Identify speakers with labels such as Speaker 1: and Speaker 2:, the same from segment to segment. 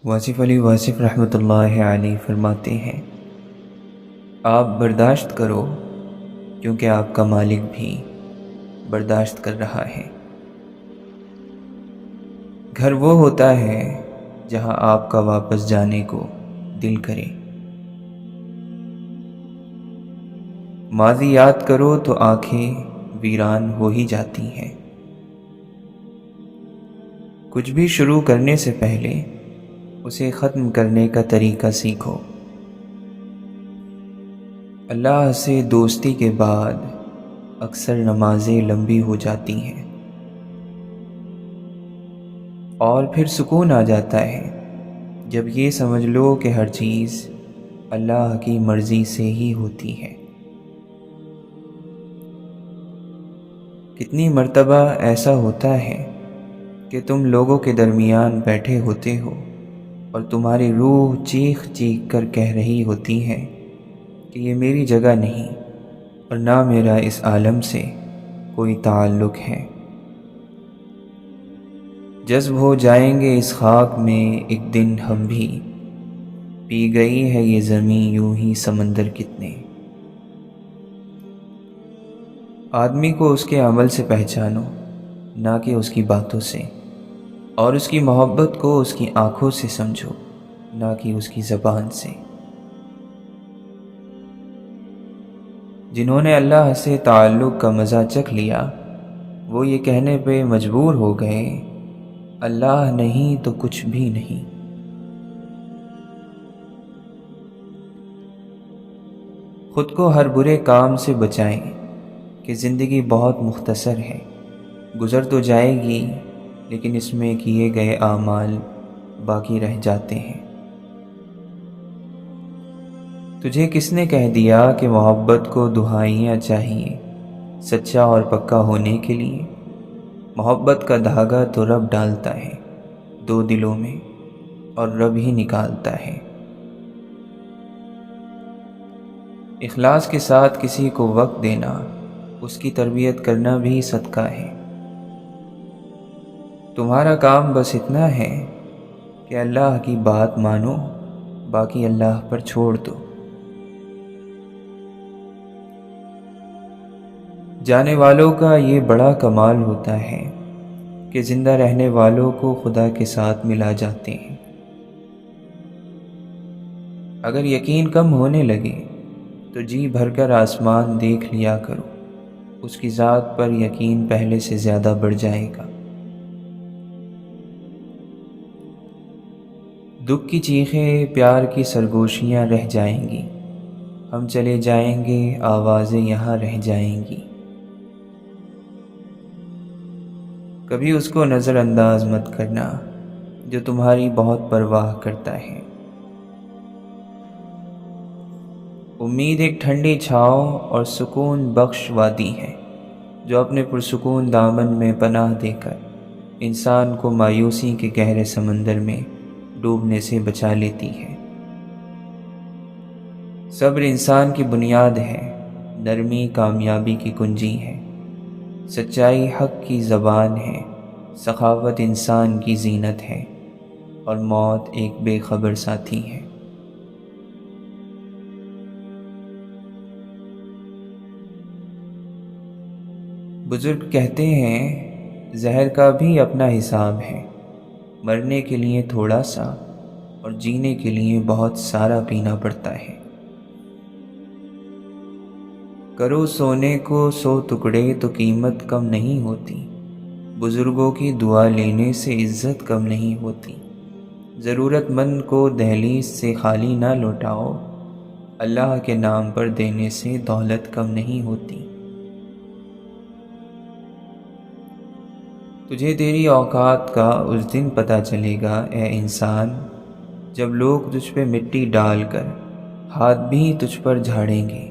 Speaker 1: واصف علی واصف رحمۃ اللہ علیہ فرماتے ہیں، آپ برداشت کرو کیونکہ آپ کا مالک بھی برداشت کر رہا ہے۔ گھر وہ ہوتا ہے جہاں آپ کا واپس جانے کو دل کرے۔ ماضی یاد کرو تو آنکھیں ویران ہو ہی جاتی ہیں۔ کچھ بھی شروع کرنے سے پہلے اسے ختم کرنے کا طریقہ سیکھو۔ اللہ سے دوستی کے بعد اکثر نمازیں لمبی ہو جاتی ہیں اور پھر سکون آ جاتا ہے جب یہ سمجھ لو کہ ہر چیز اللہ کی مرضی سے ہی ہوتی ہے۔ کتنی مرتبہ ایسا ہوتا ہے کہ تم لوگوں کے درمیان بیٹھے ہوتے ہو اور تمہاری روح چیخ چیخ کر کہہ رہی ہوتی ہے کہ یہ میری جگہ نہیں اور نہ میرا اس عالم سے کوئی تعلق ہے۔ جذب ہو جائیں گے اس خاک میں ایک دن ہم بھی، پی گئی ہے یہ زمین یوں ہی سمندر کتنے۔ آدمی کو اس کے عمل سے پہچانو نہ کہ اس کی باتوں سے، اور اس کی محبت کو اس کی آنکھوں سے سمجھو نہ کہ اس کی زبان سے۔ جنہوں نے اللہ سے تعلق کا مزہ چکھ لیا وہ یہ کہنے پہ مجبور ہو گئے، اللہ نہیں تو کچھ بھی نہیں۔ خود کو ہر برے کام سے بچائیں کہ زندگی بہت مختصر ہے، گزر تو جائے گی لیکن اس میں کیے گئے اعمال باقی رہ جاتے ہیں۔ تجھے کس نے کہہ دیا کہ محبت کو دہائیاں چاہیے سچا اور پکا ہونے کے لیے؟ محبت کا دھاگا تو رب ڈالتا ہے دو دلوں میں اور رب ہی نکالتا ہے۔ اخلاص کے ساتھ کسی کو وقت دینا، اس کی تربیت کرنا بھی صدقہ ہے۔ تمہارا کام بس اتنا ہے کہ اللہ کی بات مانو، باقی اللہ پر چھوڑ دو۔ جانے والوں کا یہ بڑا کمال ہوتا ہے کہ زندہ رہنے والوں کو خدا کے ساتھ ملا جاتے ہیں۔ اگر یقین کم ہونے لگے تو جی بھر کر آسمان دیکھ لیا کرو، اس کی ذات پر یقین پہلے سے زیادہ بڑھ جائے گا۔ دکھ کی چیخیں پیار کی سرگوشیاں رہ جائیں گی، ہم چلے جائیں گے آوازیں یہاں رہ جائیں گی۔ کبھی اس کو نظر انداز مت کرنا جو تمہاری بہت پرواہ کرتا ہے۔ امید ایک ٹھنڈی چھاؤں اور سکون بخش وادی ہے جو اپنے پرسکون دامن میں پناہ دے کر انسان کو مایوسی کے گہرے سمندر میں ڈوبنے سے بچا لیتی ہے۔ صبر انسان کی بنیاد ہے، نرمی کامیابی کی کنجی ہے، سچائی حق کی زبان ہے، سخاوت انسان کی زینت ہے، اور موت ایک بے خبر ساتھی ہے۔ بزرگ کہتے ہیں زہر کا بھی اپنا حساب ہے، مرنے کے لیے تھوڑا سا اور جینے کے لیے بہت سارا پینا پڑتا ہے۔ کرو سونے کو 100 ٹکڑے تو قیمت کم نہیں ہوتی، بزرگوں کی دعا لینے سے عزت کم نہیں ہوتی۔ ضرورت مند کو دہلیز سے خالی نہ لوٹاؤ، اللہ کے نام پر دینے سے دولت کم نہیں ہوتی۔ تجھے تیری اوقات کا اس دن پتہ چلے گا اے انسان جب لوگ تجھ پہ مٹی ڈال کر ہاتھ بھی تجھ پر جھاڑیں گے۔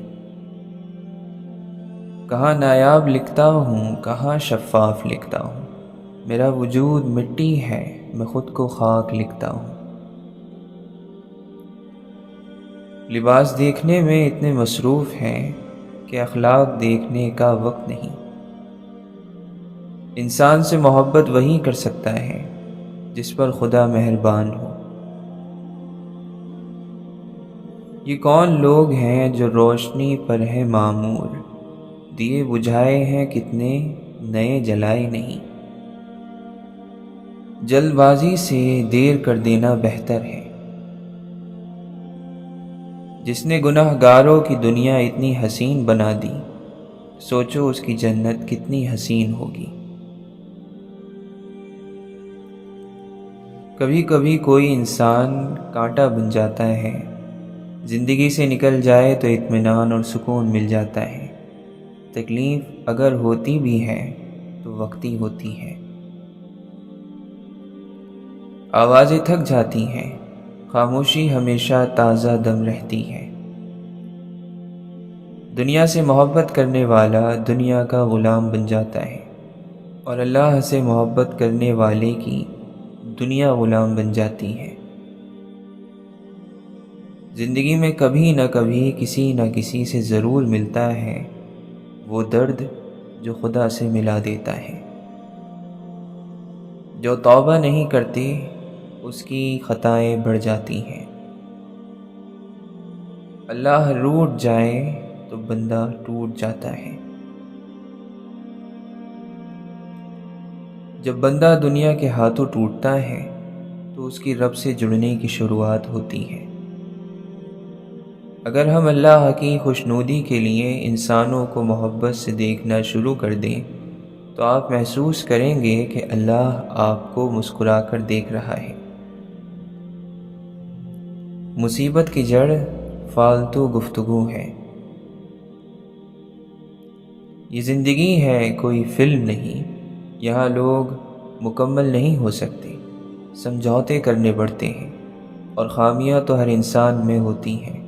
Speaker 1: کہاں نایاب لکھتا ہوں کہاں شفاف لکھتا ہوں، میرا وجود مٹی ہے میں خود کو خاک لکھتا ہوں۔ لباس دیکھنے میں اتنے مصروف ہیں کہ اخلاق دیکھنے کا وقت نہیں۔ انسان سے محبت وہی کر سکتا ہے جس پر خدا مہربان ہو، یہ کون لوگ ہیں جو روشنی پر ہے معمور، دیے بجھائے ہیں کتنے نئے جلائے نہیں۔ جلد بازی سے دیر کر دینا بہتر ہے۔ جس نے گناہ گاروں کی دنیا اتنی حسین بنا دی، سوچو اس کی جنت کتنی حسین ہوگی۔ کبھی کبھی کوئی انسان کانٹا بن جاتا ہے، زندگی سے نکل جائے تو اطمینان اور سکون مل جاتا ہے۔ تکلیف اگر ہوتی بھی ہے تو وقتی ہوتی ہے۔ آوازیں تھک جاتی ہیں، خاموشی ہمیشہ تازہ دم رہتی ہے۔ دنیا سے محبت کرنے والا دنیا کا غلام بن جاتا ہے، اور اللہ سے محبت کرنے والے کی دنیا غلام بن جاتی ہے۔ زندگی میں کبھی نہ کبھی کسی نہ کسی سے ضرور ملتا ہے وہ درد جو خدا سے ملا دیتا ہے۔ جو توبہ نہیں کرتے اس کی خطائیں بڑھ جاتی ہیں۔ اللہ روٹھ جائے تو بندہ ٹوٹ جاتا ہے۔ جب بندہ دنیا کے ہاتھوں ٹوٹتا ہے تو اس کی رب سے جڑنے کی شروعات ہوتی ہے۔ اگر ہم اللہ کی خوشنودی کے لیے انسانوں کو محبت سے دیکھنا شروع کر دیں تو آپ محسوس کریں گے کہ اللہ آپ کو مسکرا کر دیکھ رہا ہے۔ مصیبت کی جڑ فالتو گفتگو ہے۔ یہ زندگی ہے کوئی فلم نہیں، یہاں لوگ مکمل نہیں ہو سکتے، سمجھوتے کرنے پڑتے ہیں، اور خامیاں تو ہر انسان میں ہوتی ہیں۔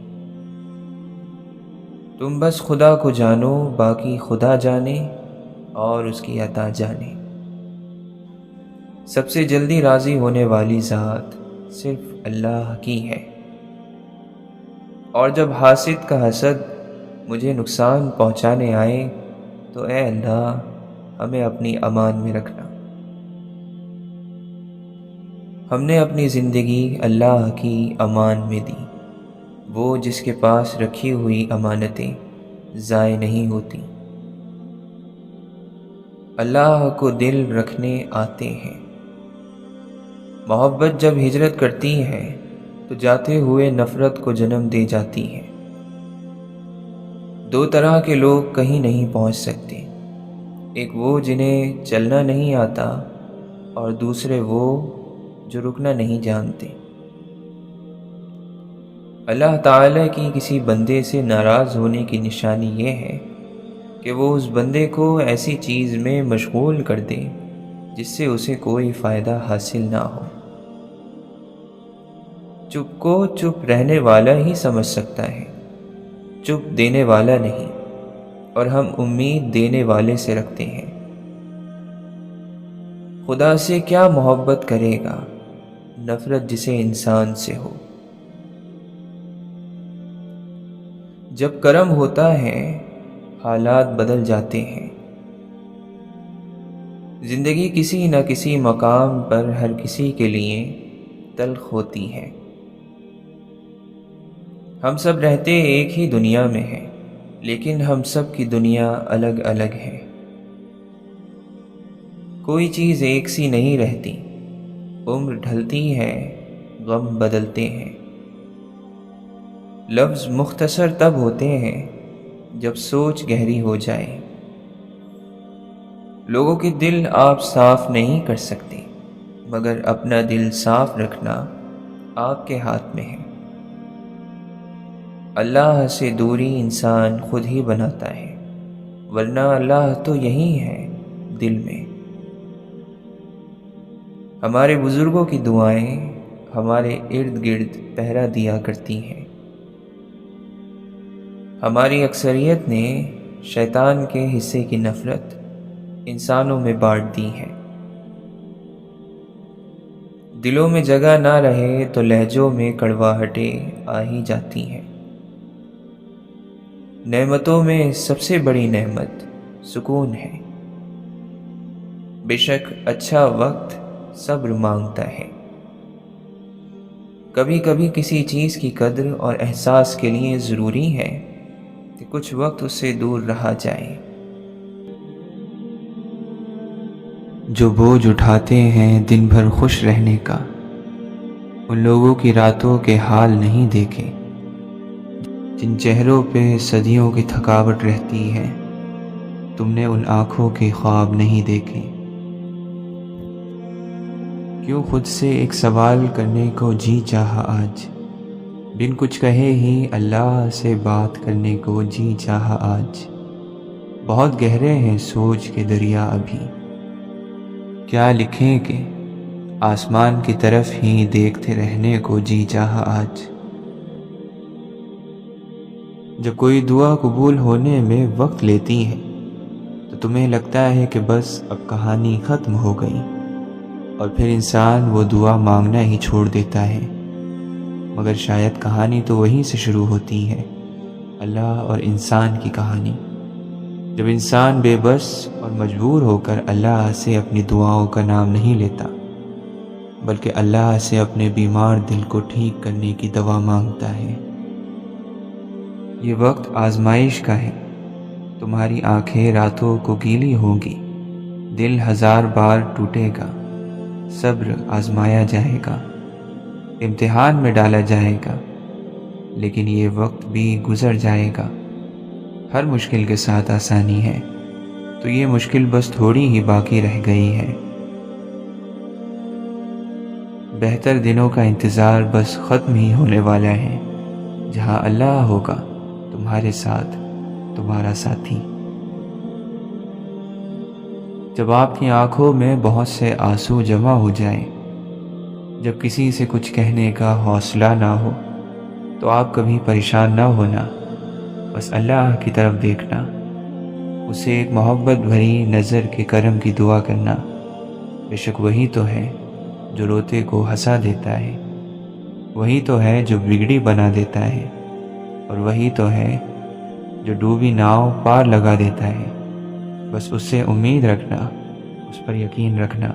Speaker 1: تم بس خدا کو جانو، باقی خدا جانے اور اس کی عطا جانے۔ سب سے جلدی راضی ہونے والی ذات صرف اللہ کی ہے، اور جب حاسد کا حسد مجھے نقصان پہنچانے آئے تو اے اللہ ہمیں اپنی امان میں رکھنا۔ ہم نے اپنی زندگی اللہ کی امان میں دی، وہ جس کے پاس رکھی ہوئی امانتیں ضائع نہیں ہوتی۔ اللہ کو دل رکھنے آتے ہیں۔ محبت جب ہجرت کرتی ہے تو جاتے ہوئے نفرت کو جنم دے جاتی ہے۔ دو طرح کے لوگ کہیں نہیں پہنچ سکتے، ایک وہ جنہیں چلنا نہیں آتا، اور دوسرے وہ جو رکنا نہیں جانتے۔ اللہ تعالیٰ کی کسی بندے سے ناراض ہونے کی نشانی یہ ہے کہ وہ اس بندے کو ایسی چیز میں مشغول کر دے جس سے اسے کوئی فائدہ حاصل نہ ہو۔ چپ کو چپ رہنے والا ہی سمجھ سکتا ہے، چپ دینے والا نہیں، اور ہم امید دینے والے سے رکھتے ہیں۔ خدا سے کیا محبت کرے گا نفرت جسے انسان سے ہو۔ جب کرم ہوتا ہے حالات بدل جاتے ہیں۔ زندگی کسی نہ کسی مقام پر ہر کسی کے لیے تلخ ہوتی ہے۔ ہم سب رہتے ایک ہی دنیا میں ہیں، لیکن ہم سب کی دنیا الگ الگ ہے۔ کوئی چیز ایک سی نہیں رہتی، عمر ڈھلتی ہے، غم بدلتے ہیں۔ لفظ مختصر تب ہوتے ہیں جب سوچ گہری ہو جائے۔ لوگوں کے دل آپ صاف نہیں کر سکتے، مگر اپنا دل صاف رکھنا آپ کے ہاتھ میں ہے۔ اللہ سے دوری انسان خود ہی بناتا ہے، ورنہ اللہ تو یہی ہے دل میں۔ ہمارے بزرگوں کی دعائیں ہمارے ارد گرد پہرا دیا کرتی ہیں۔ ہماری اکثریت نے شیطان کے حصے کی نفرت انسانوں میں بانٹ دی ہے۔ دلوں میں جگہ نہ رہے تو لہجوں میں کڑواہٹیں آ ہی جاتی ہیں۔ نعمتوں میں سب سے بڑی نعمت سکون ہے۔ بے شک اچھا وقت صبر مانگتا ہے۔ کبھی کبھی کسی چیز کی قدر اور احساس کے لیے ضروری ہے کہ کچھ وقت اس سے دور رہا جائے۔ جو بوجھ اٹھاتے ہیں دن بھر خوش رہنے کا، ان لوگوں کی راتوں کے حال نہیں دیکھے، جن چہروں پہ صدیوں کی تھکاوٹ رہتی ہے، تم نے ان آنکھوں کے خواب نہیں دیکھے۔ کیوں خود سے ایک سوال کرنے کو جی چاہا آج، بن کچھ کہے ہی اللہ سے بات کرنے کو جی چاہا آج۔ بہت گہرے ہیں سوچ کے دریا ابھی، کیا لکھیں کہ آسمان کی طرف ہی دیکھتے رہنے کو جی چاہا آج۔ جب کوئی دعا قبول ہونے میں وقت لیتی ہے تو تمہیں لگتا ہے کہ بس اب کہانی ختم ہو گئی، اور پھر انسان وہ دعا مانگنا ہی چھوڑ دیتا ہے، مگر شاید کہانی تو وہیں سے شروع ہوتی ہے، اللہ اور انسان کی کہانی۔ جب انسان بے بس اور مجبور ہو کر اللہ سے اپنی دعاؤں کا نام نہیں لیتا، بلکہ اللہ سے اپنے بیمار دل کو ٹھیک کرنے کی دوا مانگتا ہے۔ یہ وقت آزمائش کا ہے، تمہاری آنکھیں راتوں کو گیلی ہوں گی، دل ہزار بار ٹوٹے گا، صبر آزمایا جائے گا، امتحان میں ڈالا جائے گا، لیکن یہ وقت بھی گزر جائے گا۔ ہر مشکل کے ساتھ آسانی ہے، تو یہ مشکل بس تھوڑی ہی باقی رہ گئی ہے۔ بہتر دنوں کا انتظار بس ختم ہی ہونے والا ہے، جہاں اللہ ہوگا تمہارے ساتھ، تمہارا ساتھی۔ جب آپ کی آنکھوں میں بہت سے آنسو جمع ہو جائیں، جب کسی سے کچھ کہنے کا حوصلہ نہ ہو، تو آپ کبھی پریشان نہ ہونا، بس اللہ کی طرف دیکھنا، اسے ایک محبت بھری نظر کے کرم کی دعا کرنا۔ بے شک وہی تو ہے جو روتے کو ہنسا دیتا ہے، وہی تو ہے جو بگڑی بنا دیتا ہے، اور وہی تو ہے جو ڈوبی ناؤ پار لگا دیتا ہے۔ بس اس سے امید رکھنا، اس پر یقین رکھنا۔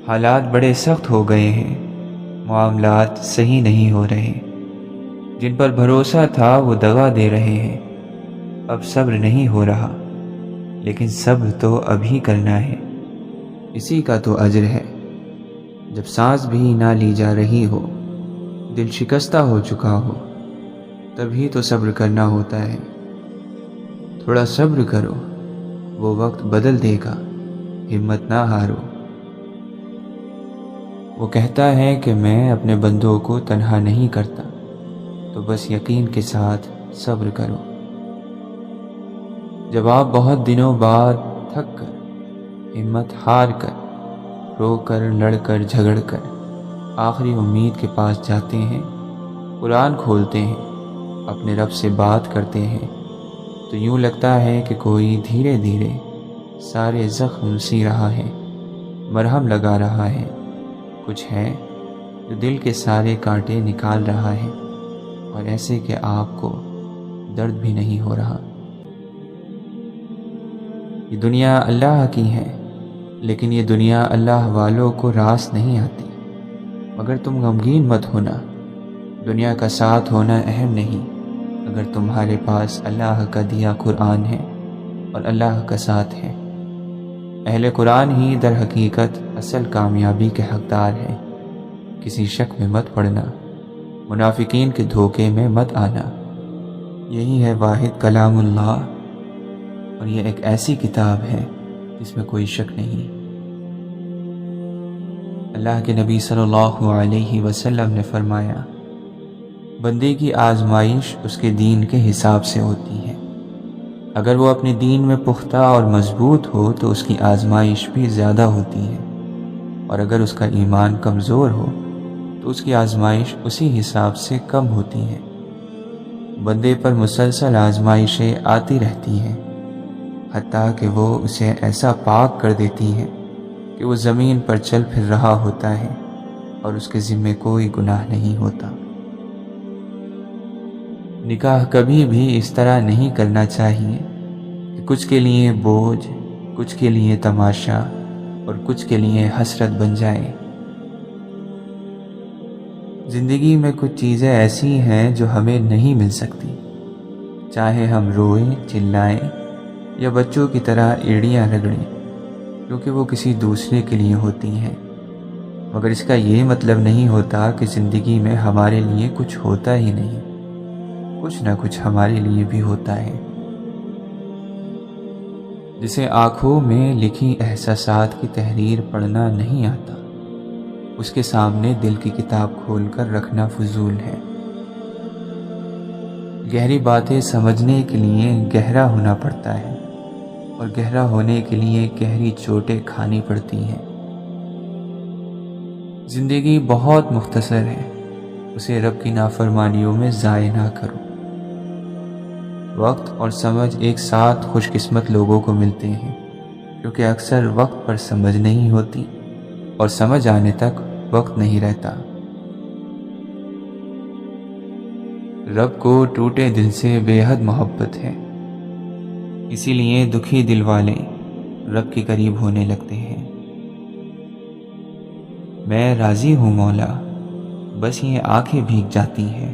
Speaker 1: حالات بڑے سخت ہو گئے ہیں، معاملات صحیح نہیں ہو رہے، جن پر بھروسہ تھا وہ دغا دے رہے ہیں۔ اب صبر نہیں ہو رہا، لیکن صبر تو ابھی کرنا ہے، اسی کا تو اجر ہے۔ جب سانس بھی نہ لی جا رہی ہو، دل شکستہ ہو چکا ہو، تبھی تو صبر کرنا ہوتا ہے۔ تھوڑا صبر کرو، وہ وقت بدل دے گا، ہمت نہ ہارو۔ وہ کہتا ہے کہ میں اپنے بندوں کو تنہا نہیں کرتا، تو بس یقین کے ساتھ صبر کرو۔ جب آپ بہت دنوں بعد تھک کر، ہمت ہار کر، رو کر، لڑ کر، جھگڑ کر آخری امید کے پاس جاتے ہیں، قرآن کھولتے ہیں، اپنے رب سے بات کرتے ہیں، تو یوں لگتا ہے کہ کوئی دھیرے دھیرے سارے زخم سی رہا ہے، مرہم لگا رہا ہے، کچھ ہے جو دل کے سارے کانٹے نکال رہا ہے، اور ایسے کہ آپ کو درد بھی نہیں ہو رہا۔ یہ دنیا اللہ کی ہے، لیکن یہ دنیا اللہ والوں کو راس نہیں آتی۔ مگر تم غمگین مت ہونا، دنیا کا ساتھ ہونا اہم نہیں، اگر تمہارے پاس اللہ کا دیا قرآن ہے اور اللہ کا ساتھ ہے۔ اہل قرآن ہی در حقیقت اصل کامیابی کے حقدار ہیں۔ کسی شک میں مت پڑنا، منافقین کے دھوکے میں مت آنا۔ یہی ہے واحد کلام اللہ، اور یہ ایک ایسی کتاب ہے جس میں کوئی شک نہیں۔ اللہ کے نبی صلی اللہ علیہ وسلم نے فرمایا، بندے کی آزمائش اس کے دین کے حساب سے ہوتی ہے۔ اگر وہ اپنے دین میں پختہ اور مضبوط ہو تو اس کی آزمائش بھی زیادہ ہوتی ہے، اور اگر اس کا ایمان کمزور ہو تو اس کی آزمائش اسی حساب سے کم ہوتی ہے۔ بندے پر مسلسل آزمائشیں آتی رہتی ہیں، حتیٰ کہ وہ اسے ایسا پاک کر دیتی ہیں کہ وہ زمین پر چل پھر رہا ہوتا ہے اور اس کے ذمے کوئی گناہ نہیں ہوتا۔ نکاح کبھی بھی اس طرح نہیں کرنا چاہیے کہ کچھ کے لیے بوجھ، کچھ کے لیے تماشا اور کچھ کے لیے حسرت بن جائے۔ زندگی میں کچھ چیزیں ایسی ہیں جو ہمیں نہیں مل سکتی، چاہے ہم روئیں، چلائیں یا بچوں کی طرح ایڑیاں رگڑیں، کیونکہ وہ کسی دوسرے کے لیے ہوتی ہیں۔ مگر اس کا یہ مطلب نہیں ہوتا کہ زندگی میں ہمارے لیے کچھ ہوتا ہی نہیں، کچھ نہ کچھ ہمارے لیے بھی ہوتا ہے۔ جسے آنکھوں میں لکھی احساسات کی تحریر پڑھنا نہیں آتا، اس کے سامنے دل کی کتاب کھول کر رکھنا فضول ہے۔ گہری باتیں سمجھنے کے لیے گہرا ہونا پڑتا ہے، اور گہرا ہونے کے لیے گہری چوٹیں کھانی پڑتی ہیں۔ زندگی بہت مختصر ہے، اسے رب کی نافرمانیوں میں ضائع نہ کرو۔ وقت اور سمجھ ایک ساتھ خوش قسمت لوگوں کو ملتے ہیں، کیونکہ اکثر وقت پر سمجھ نہیں ہوتی اور سمجھ آنے تک وقت نہیں رہتا۔ رب کو ٹوٹے دل سے بے حد محبت ہے، اسی لیے دکھی دل والے رب کے قریب ہونے لگتے ہیں۔ میں راضی ہوں مولا، بس یہ آنکھیں بھیگ جاتی ہیں۔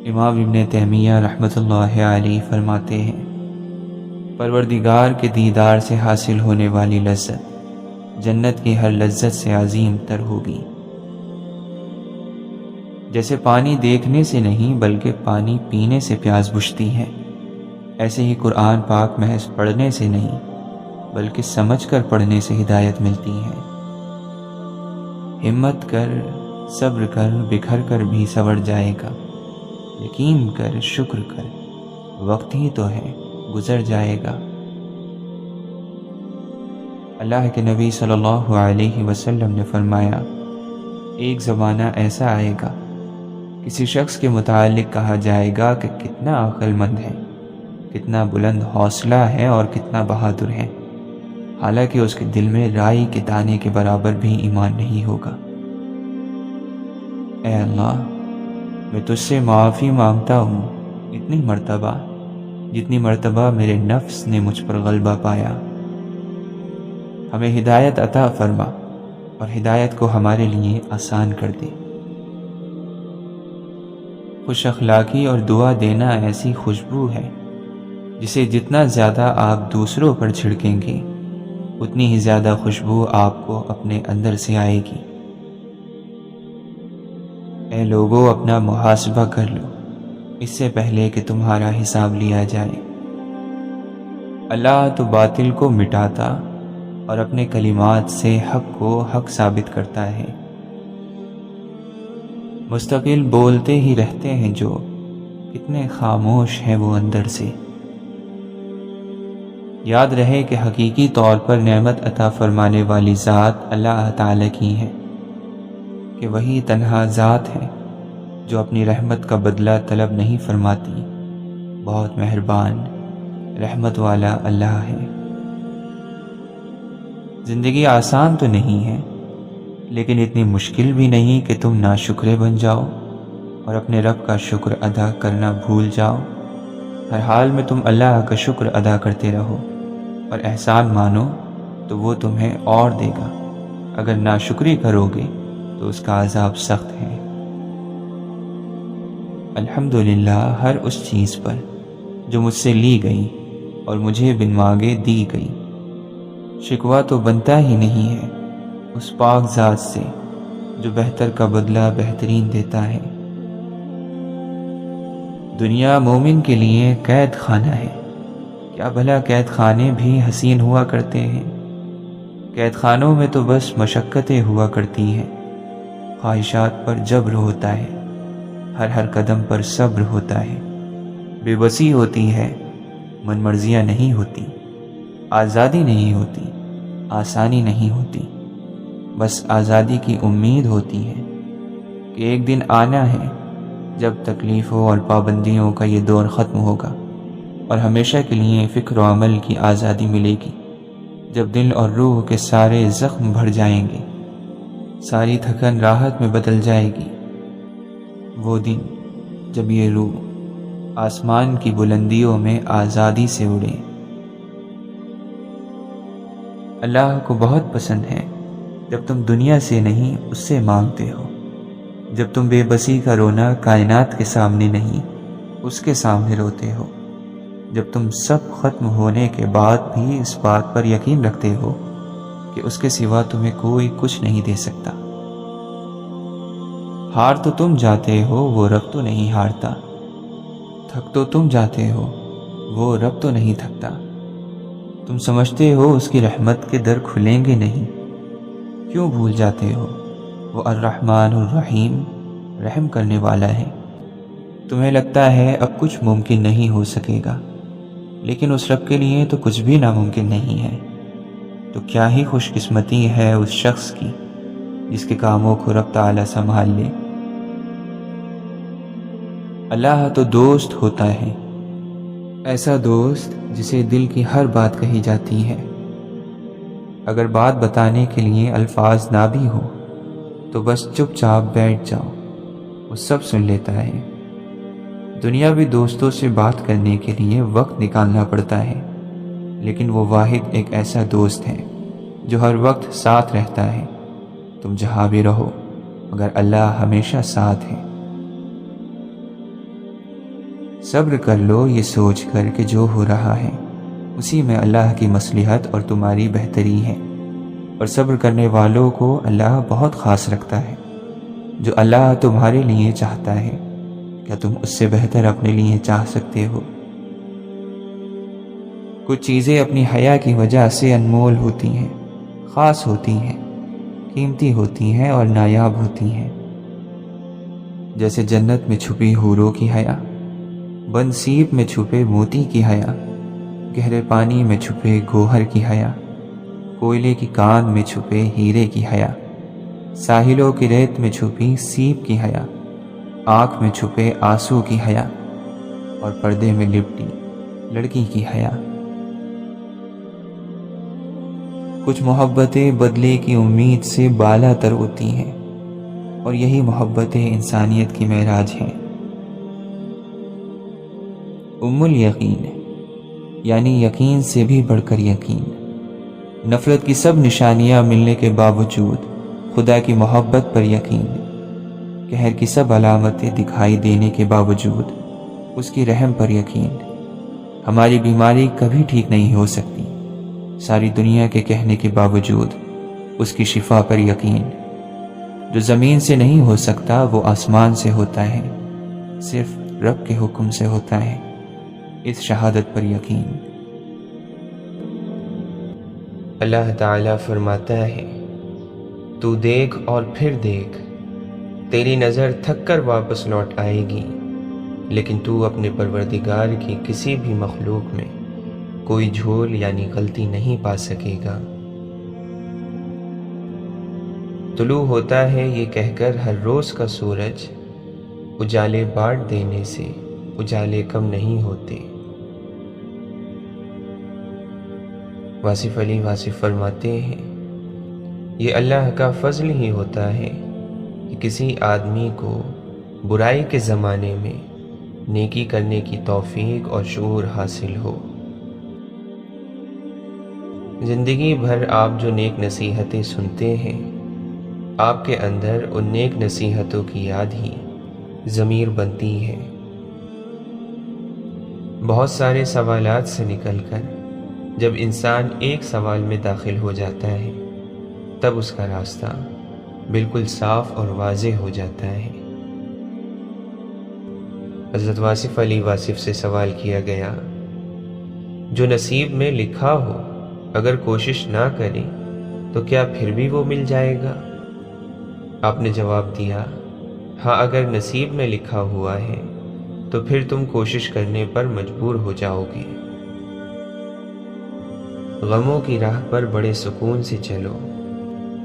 Speaker 1: امام ابن تیمیہ رحمۃ اللہ علیہ فرماتے ہیں، پروردگار کے دیدار سے حاصل ہونے والی لذت جنت کی ہر لذت سے عظیم تر ہوگی۔ جیسے پانی دیکھنے سے نہیں بلکہ پانی پینے سے پیاس بجھتی ہے، ایسے ہی قرآن پاک محض پڑھنے سے نہیں بلکہ سمجھ کر پڑھنے سے ہدایت ملتی ہے۔ ہمت کر، صبر کر، بکھر کر بھی سنور جائے گا، یقین کر، شکر کر، وقت ہی تو ہے، گزر جائے گا۔ اللہ کے نبی صلی اللہ علیہ وسلم نے فرمایا، ایک زمانہ ایسا آئے گا، کسی شخص کے متعلق کہا جائے گا کہ کتنا عقل مند ہے، کتنا بلند حوصلہ ہے اور کتنا بہادر ہے، حالانکہ اس کے دل میں رائی کے دانے کے برابر بھی ایمان نہیں ہوگا۔ اے اللہ، میں تجھ سے معافی مانگتا ہوں اتنی مرتبہ جتنی مرتبہ میرے نفس نے مجھ پر غلبہ پایا۔ ہمیں ہدایت عطا فرما اور ہدایت کو ہمارے لیے آسان کر دے۔ خوش اخلاقی اور دعا دینا ایسی خوشبو ہے جسے جتنا زیادہ آپ دوسروں پر چھڑکیں گے اتنی ہی زیادہ خوشبو آپ کو اپنے اندر سے آئے گی۔ اے لوگوں، اپنا محاسبہ کر لو اس سے پہلے کہ تمہارا حساب لیا جائے۔ اللہ تو باطل کو مٹاتا اور اپنے کلمات سے حق کو حق ثابت کرتا ہے۔ مستقل بولتے ہی رہتے ہیں جو، کتنے خاموش ہیں وہ اندر سے۔ یاد رہے کہ حقیقی طور پر نعمت عطا فرمانے والی ذات اللہ تعالی کی ہے، کہ وہی تنہا ذات ہے جو اپنی رحمت کا بدلہ طلب نہیں فرماتی۔ بہت مہربان، رحمت والا اللہ ہے۔ زندگی آسان تو نہیں ہے، لیکن اتنی مشکل بھی نہیں کہ تم ناشکرے بن جاؤ اور اپنے رب کا شکر ادا کرنا بھول جاؤ۔ ہر حال میں تم اللہ کا شکر ادا کرتے رہو اور احسان مانو تو وہ تمہیں اور دے گا۔ اگر ناشکری کرو گے تو اس کا عذاب سخت ہے۔ الحمدللہ ہر اس چیز پر جو مجھ سے لی گئی اور مجھے بن مانگے دی گئی۔ شکوہ تو بنتا ہی نہیں ہے اس پاک ذات سے جو بہتر کا بدلہ بہترین دیتا ہے۔ دنیا مومن کے لیے قید خانہ ہے، کیا بھلا قید خانے بھی حسین ہوا کرتے ہیں؟ قید خانوں میں تو بس مشقتیں ہوا کرتی ہیں، خواہشات پر جبر ہوتا ہے، ہر قدم پر صبر ہوتا ہے، بے بسی ہوتی ہے، من مرضیاں نہیں ہوتی، آزادی نہیں ہوتی، آسانی نہیں ہوتی، بس آزادی کی امید ہوتی ہے کہ ایک دن آنا ہے جب تکلیفوں اور پابندیوں کا یہ دور ختم ہوگا اور ہمیشہ کے لیے فکر و عمل کی آزادی ملے گی، جب دل اور روح کے سارے زخم بھر جائیں گے، ساری تھکن راحت میں بدل جائے گی۔ وہ دن جب یہ روح آسمان کی بلندیوں میں آزادی سے اڑے۔ اللہ کو بہت پسند ہے جب تم دنیا سے نہیں اس سے مانگتے ہو، جب تم بے بسی کا رونا کائنات کے سامنے نہیں اس کے سامنے روتے ہو، جب تم سب ختم ہونے کے بعد بھی اس بات پر یقین رکھتے ہو کہ اس کے سوا تمہیں کوئی کچھ نہیں دے سکتا۔ ہار تو تم جاتے ہو، وہ رب تو نہیں ہارتا، تھک تو تم جاتے ہو، وہ رب تو نہیں تھکتا۔ تم سمجھتے ہو اس کی رحمت کے در کھلیں گے نہیں، کیوں بھول جاتے ہو وہ الرحمن الرحیم رحم کرنے والا ہے۔ تمہیں لگتا ہے اب کچھ ممکن نہیں ہو سکے گا، لیکن اس رب کے لیے تو کچھ بھی ناممکن نہیں ہے۔ تو کیا ہی خوش قسمتی ہے اس شخص کی جس کے کاموں کو رب تعالی سنبھال لے۔ اللہ تو دوست ہوتا ہے، ایسا دوست جسے دل کی ہر بات کہی جاتی ہے۔ اگر بات بتانے کے لیے الفاظ نہ بھی ہو تو بس چپ چاپ بیٹھ جاؤ، وہ سب سن لیتا ہے۔ دنیاوی دوستوں سے بات کرنے کے لیے وقت نکالنا پڑتا ہے، لیکن وہ واحد ایک ایسا دوست ہے جو ہر وقت ساتھ رہتا ہے۔ تم جہاں بھی رہو مگر اللہ ہمیشہ ساتھ ہے۔ صبر کر لو یہ سوچ کر کہ جو ہو رہا ہے اسی میں اللہ کی مصلحت اور تمہاری بہتری ہے، اور صبر کرنے والوں کو اللہ بہت خاص رکھتا ہے۔ جو اللہ تمہارے لیے چاہتا ہے کیا تم اس سے بہتر اپنے لیے چاہ سکتے ہو؟ کچھ چیزیں اپنی حیا کی وجہ سے انمول ہوتی ہیں، خاص ہوتی ہیں، قیمتی ہوتی ہیں اور نایاب ہوتی ہیں، جیسے جنت میں چھپی حوروں کی حیا، بند سیپ میں چھپے موتی کی حیا، گہرے پانی میں چھپے گوہر کی حیا، کوئلے کی کان میں چھپے ہیرے کی حیا، ساحلوں کی ریت میں چھپی سیپ کی حیا، آنکھ میں چھپے آنسو کی حیا، اور پردے میں لپٹی لڑکی کی حیا۔ کچھ محبتیں بدلے کی امید سے بالا تر ہوتی ہیں، اور یہی محبتیں انسانیت کی معراج ہیں۔ ام الیقین یعنی یقین سے بھی بڑھ کر یقین۔ نفرت کی سب نشانیاں ملنے کے باوجود خدا کی محبت پر یقین، قہر کی سب علامتیں دکھائی دینے کے باوجود اس کی رحم پر یقین۔ ہماری بیماری کبھی ٹھیک نہیں ہو سکتی، ساری دنیا کے کہنے کے باوجود اس کی شفا پر یقین۔ جو زمین سے نہیں ہو سکتا وہ آسمان سے ہوتا ہے، صرف رب کے حکم سے ہوتا ہے، اس شہادت پر یقین۔ اللہ تعالیٰ فرماتا ہے، تو دیکھ اور پھر دیکھ، تیری نظر تھک کر واپس لوٹ آئے گی، لیکن تو اپنے پروردگار کی کسی بھی مخلوق میں کوئی جھول یعنی غلطی نہیں پا سکے گا۔ طلوع ہوتا ہے یہ کہہ کر ہر روز کا سورج، اجالے بانٹ دینے سے اجالے کم نہیں ہوتے۔ واصف علی واصف فرماتے ہیں، یہ اللہ کا فضل ہی ہوتا ہے کہ کسی آدمی کو برائی کے زمانے میں نیکی کرنے کی توفیق اور شعور حاصل ہو۔ زندگی بھر آپ جو نیک نصیحتیں سنتے ہیں، آپ کے اندر ان نیک نصیحتوں کی یاد ہی ضمیر بنتی ہے۔ بہت سارے سوالات سے نکل کر جب انسان ایک سوال میں داخل ہو جاتا ہے تب اس کا راستہ بالکل صاف اور واضح ہو جاتا ہے۔ حضرت واصف علی واصف سے سوال کیا گیا، جو نصیب میں لکھا ہو اگر کوشش نہ کرے تو کیا پھر بھی وہ مل جائے گا؟ آپ نے جواب دیا، ہاں اگر نصیب میں لکھا ہوا ہے تو پھر تم کوشش کرنے پر مجبور ہو جاؤ گے۔ غموں کی راہ پر بڑے سکون سے چلو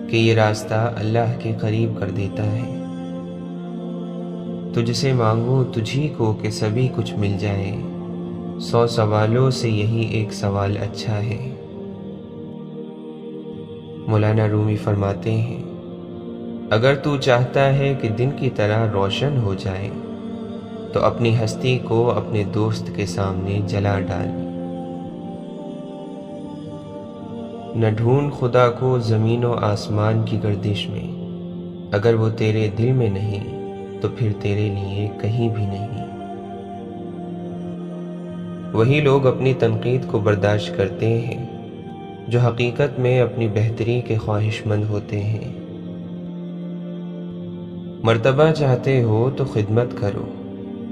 Speaker 1: کہ یہ راستہ اللہ کے قریب کر دیتا ہے۔ تجھ سے مانگوں تجھی کو کہ سبھی کچھ مل جائے، 100 سوالوں سے یہی ایک سوال اچھا ہے۔ مولانا رومی فرماتے ہیں، اگر تو چاہتا ہے کہ دن کی طرح روشن ہو جائے تو اپنی ہستی کو اپنے دوست کے سامنے جلا ڈال۔
Speaker 2: نہ ڈھونڈ خدا کو زمین و آسمان کی گردش میں، اگر وہ تیرے دل میں نہیں تو پھر تیرے لیے کہیں بھی نہیں۔ وہی لوگ اپنی تنقید کو برداشت کرتے ہیں جو حقیقت میں اپنی بہتری کے خواہش مند ہوتے ہیں۔ مرتبہ چاہتے ہو تو خدمت کرو،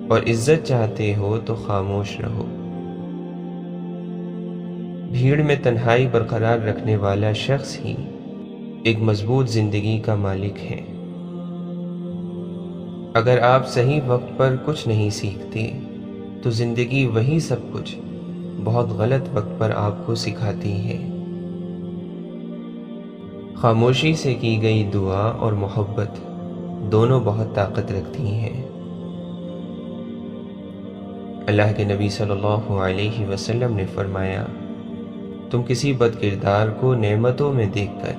Speaker 2: اور عزت چاہتے ہو تو خاموش رہو۔ بھیڑ میں تنہائی برقرار رکھنے والا شخص ہی ایک مضبوط زندگی کا مالک ہے۔ اگر آپ صحیح وقت پر کچھ نہیں سیکھتے تو زندگی وہی سب کچھ بہت غلط وقت پر آپ کو سکھاتی ہے۔ خاموشی سے کی گئی دعا اور محبت دونوں بہت طاقت رکھتی ہیں۔ اللہ کے نبی صلی اللہ علیہ وسلم نے فرمایا، تم کسی بد کردار کو نعمتوں میں دیکھ کر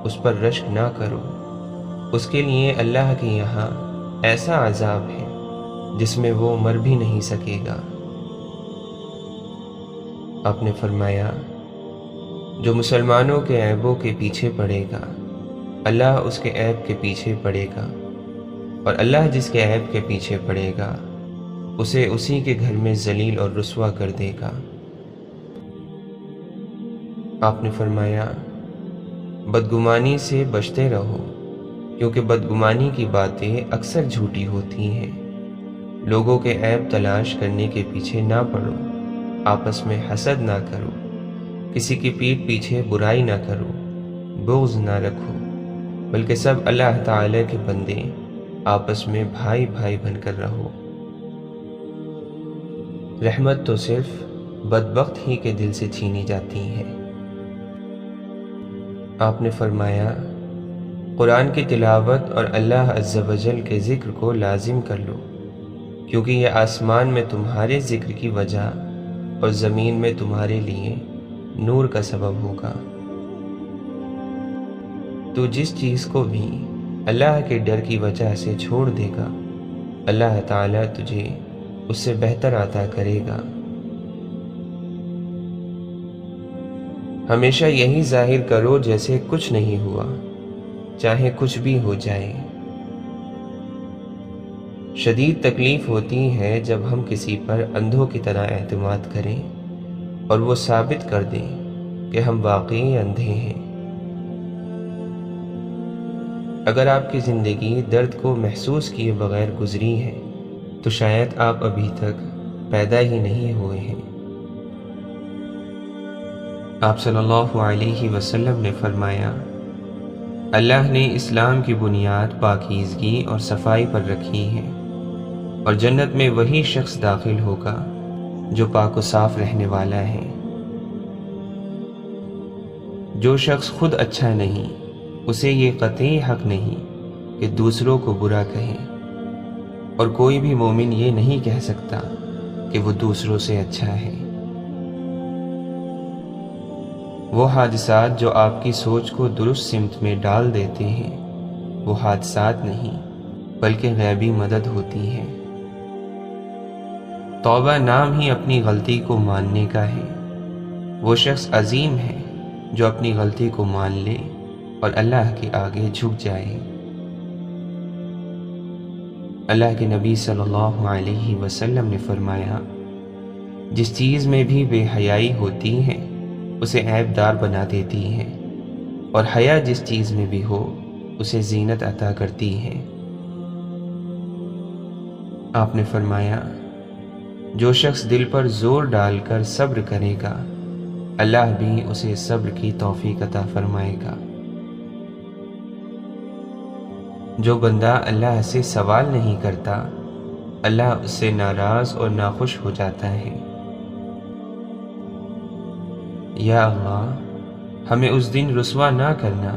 Speaker 2: اس پر رشک نہ کرو، اس کے لیے اللہ کے یہاں ایسا عذاب ہے جس میں وہ مر بھی نہیں سکے گا۔ آپ نے فرمایا، جو مسلمانوں کے عیبوں کے پیچھے پڑے گا اللہ اس کے عیب کے پیچھے پڑے گا، اور اللہ جس کے عیب کے پیچھے پڑے گا اسے اسی کے گھر میں ذلیل اور رسوا کر دے گا۔ آپ نے فرمایا، بدگمانی سے بچتے رہو، کیونکہ بدگمانی کی باتیں اکثر جھوٹی ہوتی ہیں۔ لوگوں کے عیب تلاش کرنے کے پیچھے نہ پڑو، آپس میں حسد نہ کرو، کسی کی پیٹھ پیچھے برائی نہ کرو، بغض نہ رکھو، بلکہ سب اللہ تعالی کے بندے آپس میں بھائی بھائی بن کر رہو۔ رحمت تو صرف بدبخت ہی کے دل سے چھینی جاتی ہے۔ آپ نے فرمایا، قرآن کی تلاوت اور اللہ عز و جل کے ذکر کو لازم کر لو، کیونکہ یہ آسمان میں تمہارے ذکر کی وجہ اور زمین میں تمہارے لیے نور کا سبب ہوگا۔ تو جس چیز کو بھی اللہ کے ڈر کی وجہ سے چھوڑ دے گا اللہ تعالیٰ تجھے اس سے بہتر عطا کرے گا۔ ہمیشہ یہی ظاہر کرو جیسے کچھ نہیں ہوا، چاہے کچھ بھی ہو جائے۔ شدید تکلیف ہوتی ہے جب ہم کسی پر اندھوں کی طرح اعتماد کریں اور وہ ثابت کر دیں کہ ہم واقعی اندھے ہیں۔ اگر آپ کی زندگی درد کو محسوس کیے بغیر گزری ہے تو شاید آپ ابھی تک پیدا ہی نہیں ہوئے ہیں۔ آپ صلی اللہ علیہ وسلم نے فرمایا، اللہ نے اسلام کی بنیاد پاکیزگی اور صفائی پر رکھی ہے، اور جنت میں وہی شخص داخل ہوگا جو پاک و صاف رہنے والا ہے۔ جو شخص خود اچھا نہیں اسے یہ قطعی حق نہیں کہ دوسروں کو برا کہے، اور کوئی بھی مومن یہ نہیں کہہ سکتا کہ وہ دوسروں سے اچھا ہے۔ وہ حادثات جو آپ کی سوچ کو درست سمت میں ڈال دیتے ہیں وہ حادثات نہیں بلکہ غیبی مدد ہوتی ہے۔ توبہ نام ہی اپنی غلطی کو ماننے کا ہے۔ وہ شخص عظیم ہے جو اپنی غلطی کو مان لے اور اللہ کے آگے جھک جائے۔ اللہ کے نبی صلی اللہ علیہ وسلم نے فرمایا، جس چیز میں بھی بے حیائی ہوتی ہے اسے عیب دار بنا دیتی ہے، اور حیا جس چیز میں بھی ہو اسے زینت عطا کرتی ہے۔ آپ نے فرمایا، جو شخص دل پر زور ڈال کر صبر کرے گا اللہ بھی اسے صبر کی توفیق عطا فرمائے گا۔ جو بندہ اللہ سے سوال نہیں کرتا اللہ اس سے ناراض اور ناخوش ہو جاتا ہے۔ یا اللہ، ہمیں اس دن رسوا نہ کرنا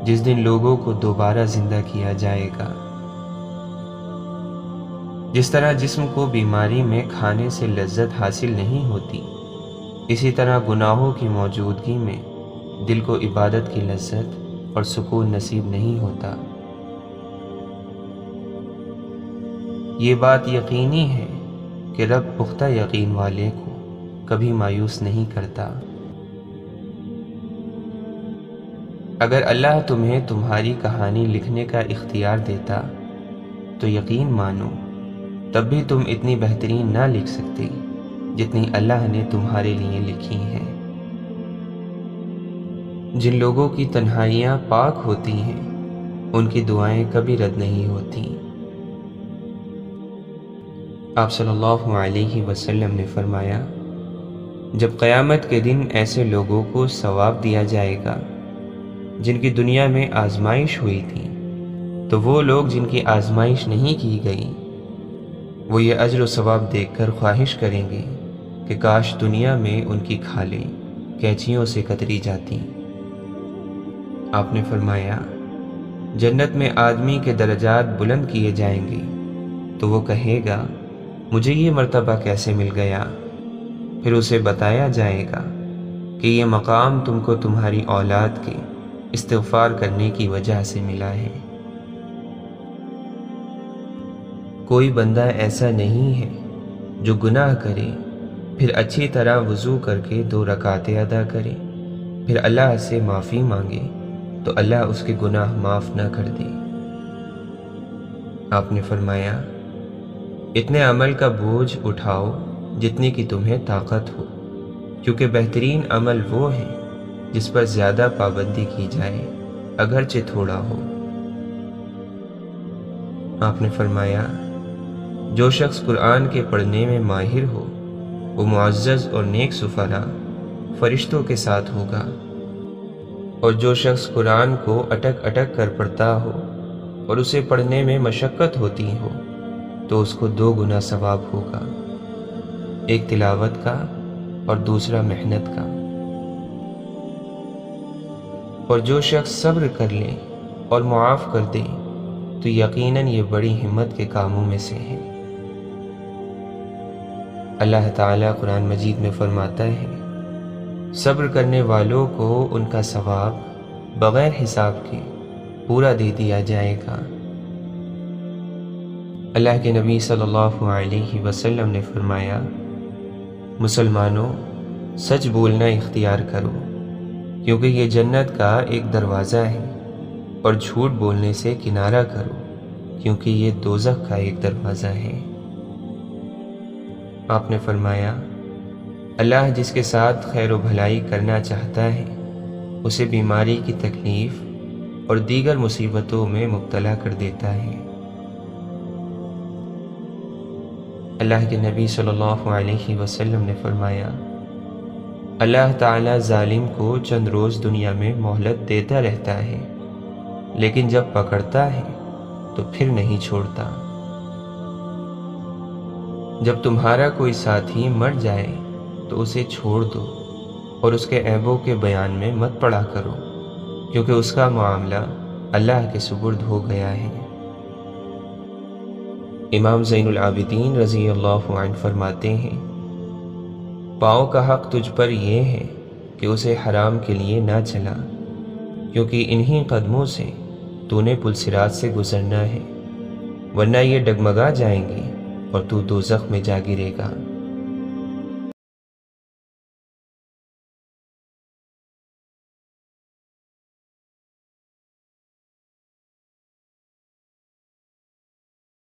Speaker 2: جس دن لوگوں کو دوبارہ زندہ کیا جائے گا۔ جس طرح جسم کو بیماری میں کھانے سے لذت حاصل نہیں ہوتی، اسی طرح گناہوں کی موجودگی میں دل کو عبادت کی لذت اور سکون نصیب نہیں ہوتا۔ یہ بات یقینی ہے کہ رب پختہ یقین والے کو کبھی مایوس نہیں کرتا۔ اگر اللہ تمہیں تمہاری کہانی لکھنے کا اختیار دیتا تو یقین مانو تب بھی تم اتنی بہترین نہ لکھ سکتے جتنی اللہ نے تمہارے لیے لکھی ہیں۔ جن لوگوں کی تنہائیاں پاک ہوتی ہیں ان کی دعائیں کبھی رد نہیں ہوتی۔ آپ صلی اللہ علیہ وسلم نے فرمایا، جب قیامت کے دن ایسے لوگوں کو ثواب دیا جائے گا جن کی دنیا میں آزمائش ہوئی تھی، تو وہ لوگ جن کی آزمائش نہیں کی گئی وہ یہ اجر و ثواب دیکھ کر خواہش کریں گے کہ کاش دنیا میں ان کی کھالیں کینچیوں سے کتری جاتی۔ آپ نے فرمایا، جنت میں آدمی کے درجات بلند کیے جائیں گے تو وہ کہے گا مجھے یہ مرتبہ کیسے مل گیا؟ پھر اسے بتایا جائے گا کہ یہ مقام تم کو تمہاری اولاد کے استغفار کرنے کی وجہ سے ملا ہے۔ کوئی بندہ ایسا نہیں ہے جو گناہ کرے پھر اچھی طرح وضو کر کے 2 رکعتیں ادا کرے، پھر اللہ سے معافی مانگے تو اللہ اس کے گناہ معاف نہ کر دے۔ آپ نے فرمایا، اتنے عمل کا بوجھ اٹھاؤ جتنی کی تمہیں طاقت ہو، کیونکہ بہترین عمل وہ ہے جس پر زیادہ پابندی کی جائے اگرچہ تھوڑا ہو۔ آپ نے فرمایا، جو شخص قرآن کے پڑھنے میں ماہر ہو وہ معزز اور نیک سفرا فرشتوں کے ساتھ ہوگا، اور جو شخص قرآن کو اٹک اٹک کر پڑھتا ہو اور اسے پڑھنے میں مشقت ہوتی ہو تو اس کو 2 گنا ثواب ہوگا، ایک تلاوت کا اور دوسرا محنت کا۔ اور جو شخص صبر کر لے اور معاف کر دے تو یقیناً یہ بڑی ہمت کے کاموں میں سے ہے۔ اللہ تعالیٰ قرآن مجید میں فرماتا ہے، صبر کرنے والوں کو ان کا ثواب بغیر حساب کے پورا دے دیا جائے گا۔ اللہ کے نبی صلی اللہ علیہ وسلم نے فرمایا، مسلمانوں سچ بولنا اختیار کرو کیونکہ یہ جنت کا ایک دروازہ ہے، اور جھوٹ بولنے سے کنارہ کرو کیونکہ یہ دوزخ کا ایک دروازہ ہے۔ آپ نے فرمایا، اللہ جس کے ساتھ خیر و بھلائی کرنا چاہتا ہے اسے بیماری کی تکلیف اور دیگر مصیبتوں میں مبتلا کر دیتا ہے۔ اللہ کے نبی صلی اللہ علیہ وسلم نے فرمایا، اللہ تعالیٰ ظالم کو چند روز دنیا میں مہلت دیتا رہتا ہے، لیکن جب پکڑتا ہے تو پھر نہیں چھوڑتا۔ جب تمہارا کوئی ساتھی مر جائے تو اسے چھوڑ دو اور اس کے عیبوں کے بیان میں مت پڑا کرو، کیونکہ اس کا معاملہ اللہ کے سپرد ہو گیا ہے۔ امام زین العابدین رضی اللہ عنہ فرماتے ہیں، پاؤں کا حق تجھ پر یہ ہے کہ اسے حرام کے لیے نہ چلا، کیونکہ انہی قدموں سے تو نے پل صراط سے گزرنا ہے، ورنہ یہ ڈگمگا جائیں گے اور تو دوزخ میں جا گرے گا۔